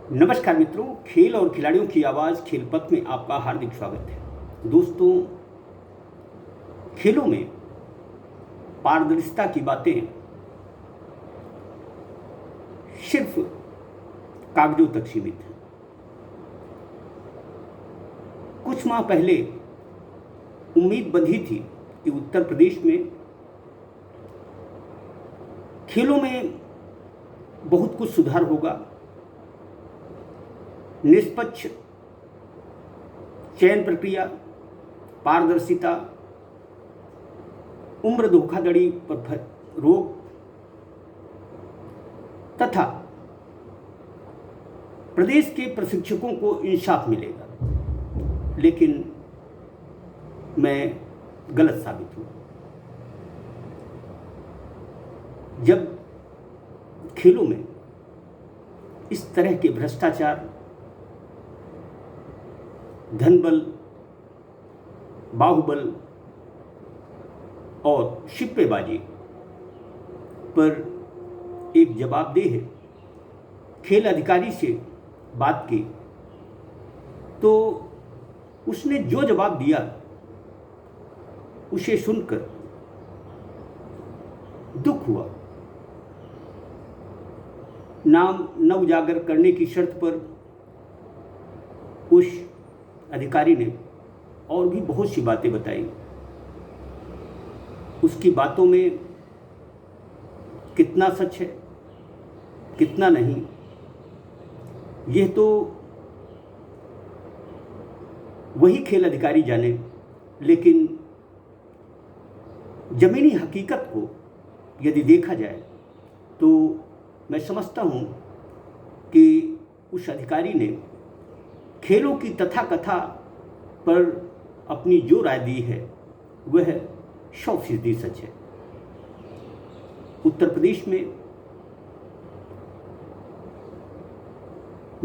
नमस्कार मित्रों, खेल और खिलाड़ियों की आवाज़ खेल पथ में आपका हार्दिक स्वागत है। दोस्तों, खेलों में पारदर्शिता की बातें सिर्फ कागजों तक सीमित हैं। कुछ माह पहले उम्मीद बंधी थी कि उत्तर प्रदेश में खेलों में बहुत कुछ सुधार होगा, निष्पक्ष चयन प्रक्रिया, पारदर्शिता, उम्र धोखाधड़ी पर रोक तथा प्रदेश के प्रशिक्षकों को इंसाफ मिलेगा। लेकिन मैं गलत साबित हुआ। जब खेलों में इस तरह के भ्रष्टाचार, धनबल, बाहुबल और शिप्पेबाजी पर एक जवाबदेह खेल अधिकारी से बात की तो उसने जो जवाब दिया उसे सुनकर दुख हुआ। नाम न उजागर करने की शर्त पर उस अधिकारी ने और भी बहुत सी बातें बताई। उसकी बातों में कितना सच है, कितना नहीं, यह तो वही खेल अधिकारी जाने। लेकिन ज़मीनी हकीकत को यदि देखा जाए तो मैं समझता हूँ कि उस अधिकारी ने खेलों की तथाकथा पर अपनी जो राय दी है वह 100% सच है। उत्तर प्रदेश में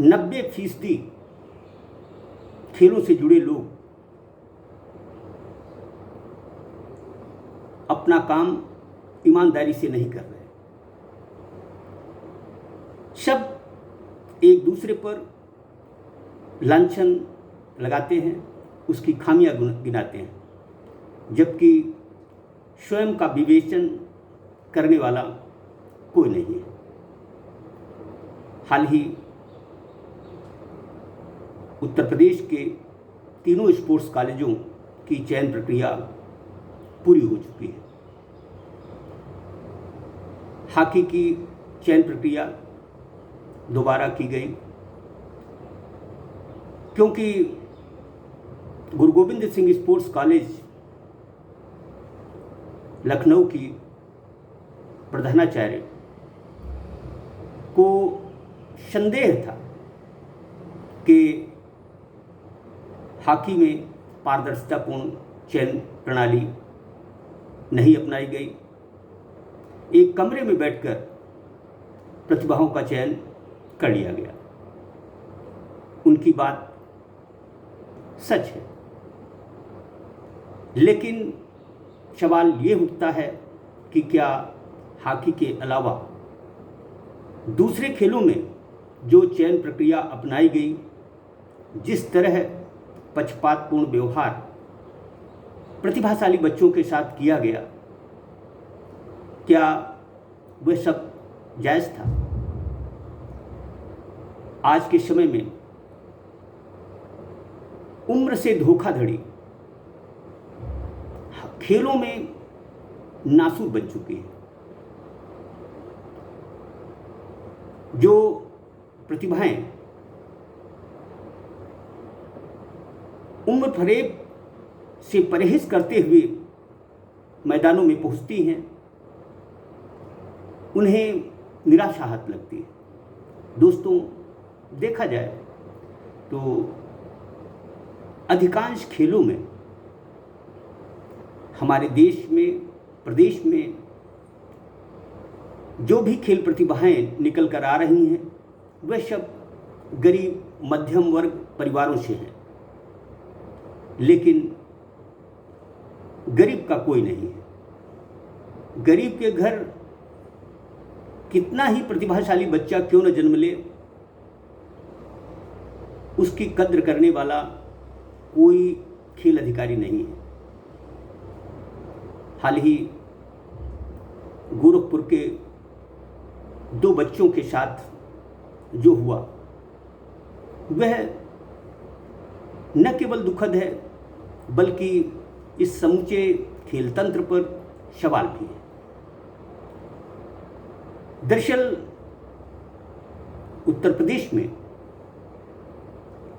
90% खेलों से जुड़े लोग अपना काम ईमानदारी से नहीं कर रहे। सब एक दूसरे पर लांछन लगाते हैं, उसकी खामियां गिनाते हैं, जबकि स्वयं का विवेचन करने वाला कोई नहीं है। हाल ही उत्तर प्रदेश के तीनों स्पोर्ट्स कॉलेजों की चयन प्रक्रिया पूरी हो चुकी है। हॉकी की चयन प्रक्रिया दोबारा की गई क्योंकि गुरु गोविंद सिंह स्पोर्ट्स कॉलेज लखनऊ की प्रधानाचार्य को संदेह था कि हॉकी में पारदर्शितापूर्ण चयन प्रणाली नहीं अपनाई गई। एक कमरे में बैठकर प्रतिभाओं का चयन कर लिया गया। उनकी बात सच है, लेकिन सवाल ये उठता है कि क्या हॉकी के अलावा दूसरे खेलों में जो चयन प्रक्रिया अपनाई गई, जिस तरह पक्षपातपूर्ण व्यवहार प्रतिभाशाली बच्चों के साथ किया गया, क्या वह सब जायज़ था? आज के समय में उम्र से धोखाधड़ी खेलों में नासूर बन चुकी है। जो प्रतिभाएं उम्र फरेब से परहेज करते हुए मैदानों में पहुंचती हैं, उन्हें निराशा हाथ लगती है। दोस्तों, देखा जाए तो अधिकांश खेलों में हमारे देश में, प्रदेश में जो भी खेल प्रतिभाएं निकल कर आ रही हैं वह सब गरीब मध्यम वर्ग परिवारों से हैं। लेकिन गरीब का कोई नहीं है। गरीब के घर कितना ही प्रतिभाशाली बच्चा क्यों न जन्म ले, उसकी कद्र करने वाला कोई खेल अधिकारी नहीं है। हाल ही गोरखपुर के 2 बच्चों के साथ जो हुआ वह न केवल दुखद है बल्कि इस समूचे खेल तंत्र पर सवाल भी है। दरअसल उत्तर प्रदेश में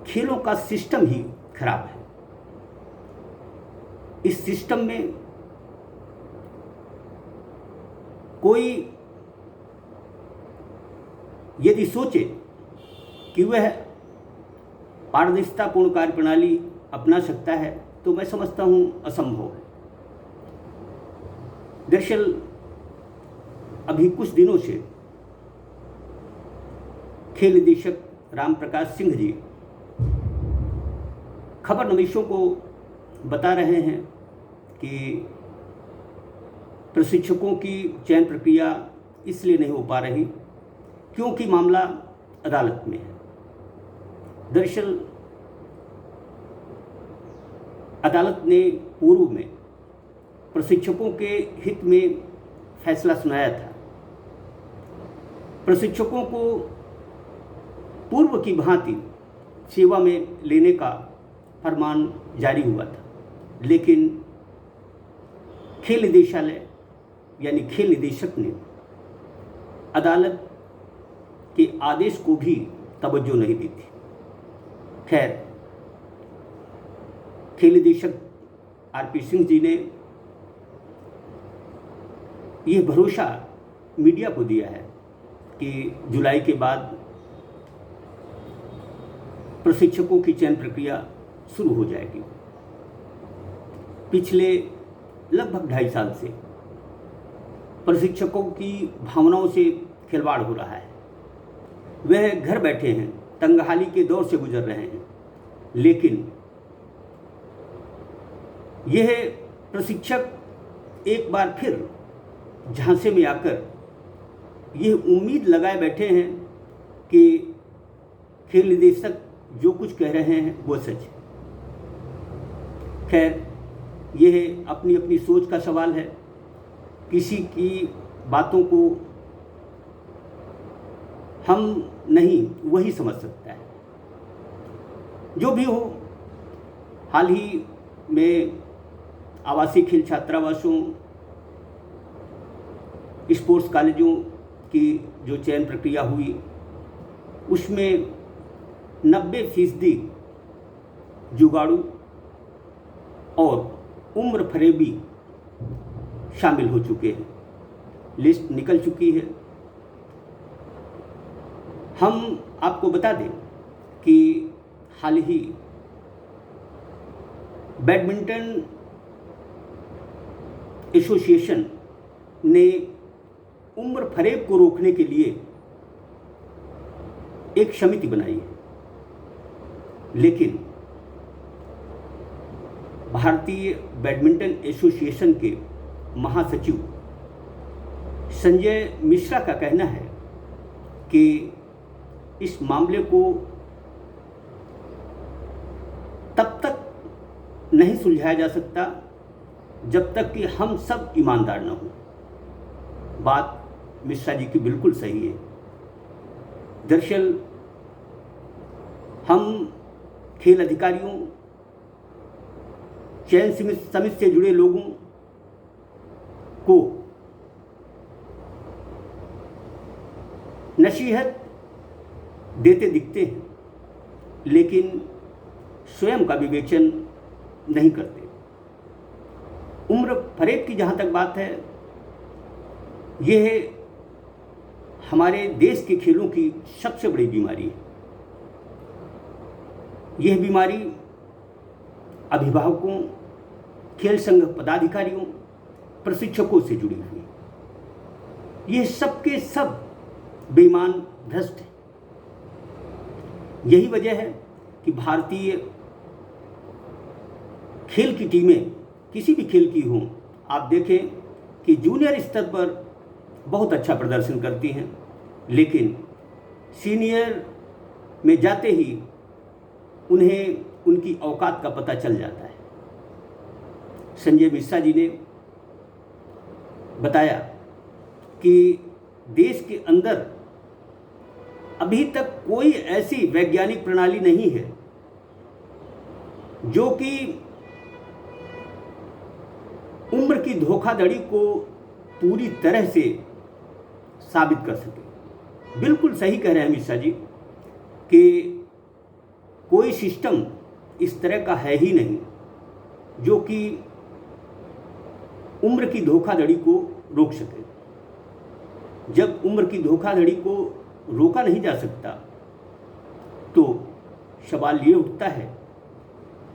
खेलों का सिस्टम ही खराब है। इस सिस्टम में कोई यदि सोचे कि वह पारदर्शितापूर्ण कार्यप्रणाली अपना सकता है तो मैं समझता हूं असंभव है। दरअसल अभी कुछ दिनों से खेल निदेशक राम प्रकाश सिंह जी खबर नवीशों को बता रहे हैं कि प्रशिक्षकों की चयन प्रक्रिया इसलिए नहीं हो पा रही क्योंकि मामला अदालत में है। दरअसल अदालत ने पूर्व में प्रशिक्षकों के हित में फैसला सुनाया था। प्रशिक्षकों को पूर्व की भांति सेवा में लेने का फरमान जारी हुआ था, लेकिन खेल निदेशालय यानी खेल निदेशक ने अदालत के आदेश को भी तवज्जो नहीं दी थी। खैर, खेल निदेशक आरपी सिंह जी ने यह भरोसा मीडिया को दिया है कि जुलाई के बाद प्रशिक्षकों की चयन प्रक्रिया शुरू हो जाएगी। पिछले लगभग 2.5 साल से प्रशिक्षकों की भावनाओं से खिलवाड़ हो रहा है। वह घर बैठे हैं, तंगहाली के दौर से गुजर रहे हैं, लेकिन यह प्रशिक्षक एक बार फिर झांसे में आकर यह उम्मीद लगाए बैठे हैं कि खेल निदेशक जो कुछ कह रहे हैं वो सच है। खैर, यह अपनी अपनी सोच का सवाल है। किसी की बातों को हम नहीं, वही समझ सकता है। जो भी हो, हाल ही में आवासीय खेल छात्रावासों, स्पोर्ट्स कॉलेजों की जो चयन प्रक्रिया हुई उसमें 90% जुगाड़ू और उम्र फरेबी शामिल हो चुके हैं। लिस्ट निकल चुकी है। हम आपको बता दें कि हाल ही बैडमिंटन एसोसिएशन ने उम्र फरेब को रोकने के लिए एक समिति बनाई है, लेकिन भारतीय बैडमिंटन एसोसिएशन के महासचिव संजय मिश्रा का कहना है कि इस मामले को तब तक नहीं सुलझाया जा सकता जब तक कि हम सब ईमानदार न हों। बात मिश्रा जी की बिल्कुल सही है। दरअसल हम खेल अधिकारियों, चयन समिति से जुड़े लोगों को नसीहत देते दिखते हैं, लेकिन स्वयं का विवेचन नहीं करते। उम्र फरेब की जहाँ तक बात है, यह हमारे देश के खेलों की सबसे बड़ी बीमारी है। यह बीमारी अभिभावकों, खेल संघ पदाधिकारियों, प्रशिक्षकों से जुड़ी हुई है। ये सबके सब बेईमान, भ्रष्ट है। यही वजह है कि भारतीय खेल की टीमें, किसी भी खेल की हों, आप देखें कि जूनियर स्तर पर बहुत अच्छा प्रदर्शन करती हैं, लेकिन सीनियर में जाते ही उन्हें उनकी औकात का पता चल जाता है। संजय मिश्रा जी ने बताया कि देश के अंदर अभी तक कोई ऐसी वैज्ञानिक प्रणाली नहीं है जो कि उम्र की धोखाधड़ी को पूरी तरह से साबित कर सके। बिल्कुल सही कह रहे हैं मिश्रा जी कि कोई सिस्टम इस तरह का है ही नहीं जो कि उम्र की धोखाधड़ी को रोक सके। जब उम्र की धोखाधड़ी को रोका नहीं जा सकता तो सवाल ये उठता है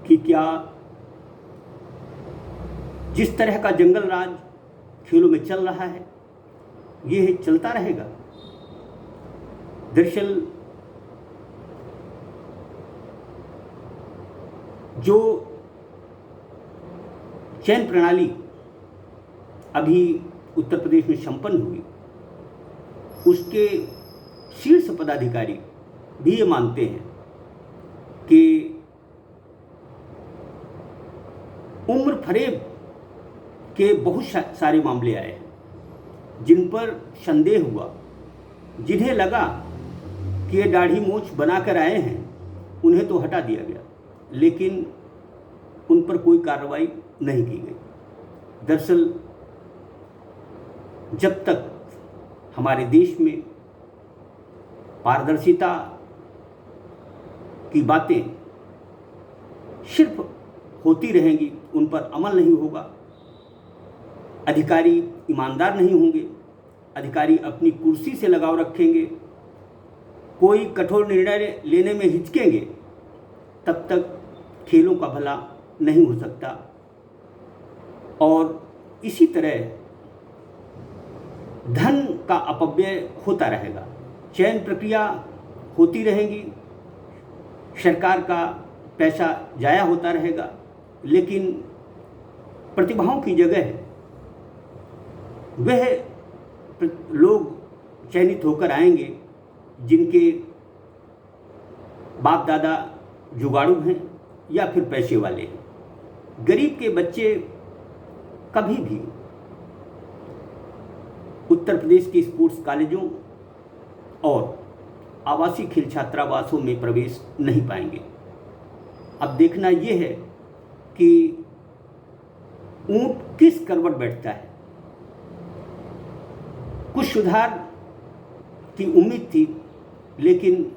कि क्या जिस तरह का जंगल राज खेलों में चल रहा है ये चलता रहेगा। दरअसल जो चयन प्रणाली अभी उत्तर प्रदेश में संपन्न हुई उसके शीर्ष पदाधिकारी भी ये मानते हैं कि उम्र फरेब के बहुत सारे मामले आए हैं जिन पर संदेह हुआ, जिन्हें लगा कि ये दाढ़ी मूंछ बनाकर आए हैं उन्हें तो हटा दिया गया, लेकिन उन पर कोई कार्रवाई नहीं की गई। दरअसल जब तक हमारे देश में पारदर्शिता की बातें सिर्फ होती रहेंगी, उन पर अमल नहीं होगा, अधिकारी ईमानदार नहीं होंगे, अधिकारी अपनी कुर्सी से लगाव रखेंगे, कोई कठोर निर्णय लेने में हिचकेंगे, तब तक खेलों का भला नहीं हो सकता। और इसी तरह धन का अपव्यय होता रहेगा, चयन प्रक्रिया होती रहेगी, सरकार का पैसा जाया होता रहेगा, लेकिन प्रतिभाओं की जगह वह लोग चयनित होकर आएंगे जिनके बाप दादा जुगाड़ू हैं या फिर पैसे वाले हैं। गरीब के बच्चे कभी भी उत्तर प्रदेश के स्पोर्ट्स कॉलेजों और आवासीय खेल छात्रावासों में प्रवेश नहीं पाएंगे। अब देखना यह है कि ऊंट किस करवट बैठता है। कुछ सुधार की उम्मीद थी, लेकिन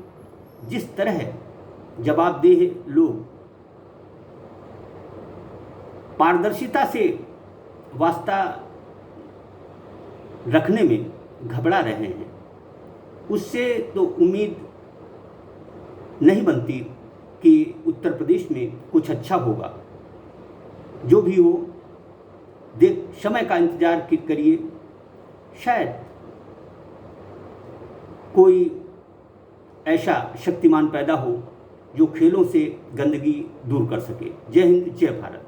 जिस तरह जवाबदेह लोग पारदर्शिता से वास्ता रखने में घबरा रहे हैं, उससे तो उम्मीद नहीं बनती कि उत्तर प्रदेश में कुछ अच्छा होगा। जो भी हो, समय का इंतजार करिए, शायद कोई ऐसा शक्तिमान पैदा हो जो खेलों से गंदगी दूर कर सके। जय हिंद, जय भारत।